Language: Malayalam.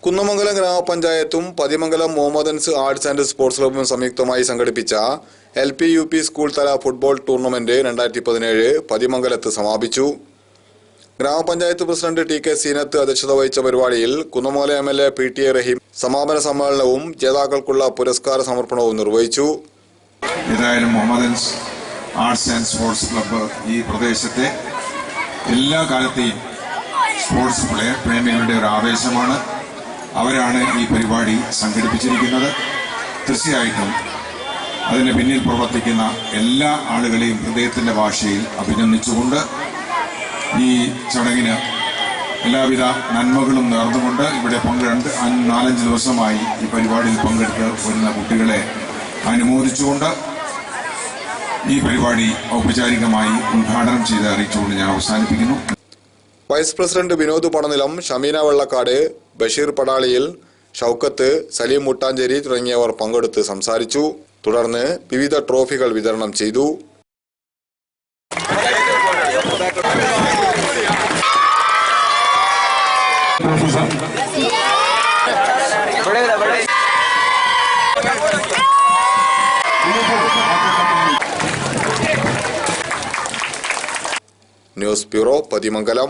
കുന്നമംഗലം ഗ്രാമപഞ്ചായത്തും Pathimangalam Mohammedans arts and sports ക്ലബ്ബും സംയുക്തമായി സംഘടിപ്പിച്ച LP-UP സ്കൂൾ തല ഫുട്ബോൾ ടൂർണമെന്റ് 2017 പതിമംഗലത്ത് സമാപിച്ചു. ഗ്രാമപഞ്ചായത്ത് പ്രസിഡന്റ് TK സീനത്ത് അധ്യക്ഷത വഹിച്ച പരിപാടിയിൽ കുന്നമംഗലം MLA PTA റഹീം സമാപന സമ്മേളനവും ജേതാക്കൾക്കുള്ള പുരസ്കാര സമർപ്പണവും നിർവഹിച്ചു. ഏതായാലും Mohammedans arts and sports club ഈ പ്രദേശത്തെ എല്ലാ കാലത്തെയും സ്പോർട്സ് പ്രേമികളുടെ ഒരു ആവേശമാണ്. അവരാണ് ഈ പരിപാടി സംഘടിപ്പിച്ചിരിക്കുന്നത്. തീർച്ചയായിട്ടും അതിന് പിന്നിൽ പ്രവർത്തിക്കുന്ന എല്ലാ ആളുകളെയും ഹൃദയത്തിൻ്റെ ഭാഷയിൽ അഭിനന്ദിച്ചുകൊണ്ട് ഈ ചടങ്ങിന് എല്ലാവിധ നന്മകളും നേർന്നുകൊണ്ട് ഇവിടെ 4-5 ദിവസമായി ഈ പരിപാടിയിൽ പങ്കെടുത്ത് വരുന്ന കുട്ടികളെ അനുമോദിച്ചുകൊണ്ട് ഈ പരിപാടി ഔപചാരികമായി ഉദ്ഘാടനം ചെയ്ത് അറിയിച്ചുകൊണ്ട് ഞാൻ അവസാനിപ്പിക്കുന്നു. വൈസ് പ്രസിഡന്റ് വിനോദ് പടനിലം, ഷമീന വെള്ളക്കാട്, ബഷീർ പടാളിയിൽ, ഷൗക്കത്ത്, സലീം മുട്ടാഞ്ചേരി തുടങ്ങിയവർ പങ്കെടുത്ത് സംസാരിച്ചു. തുടർന്ന് വിവിധ ട്രോഫികൾ വിതരണം ചെയ്തു. News bureau, Pathimangalam.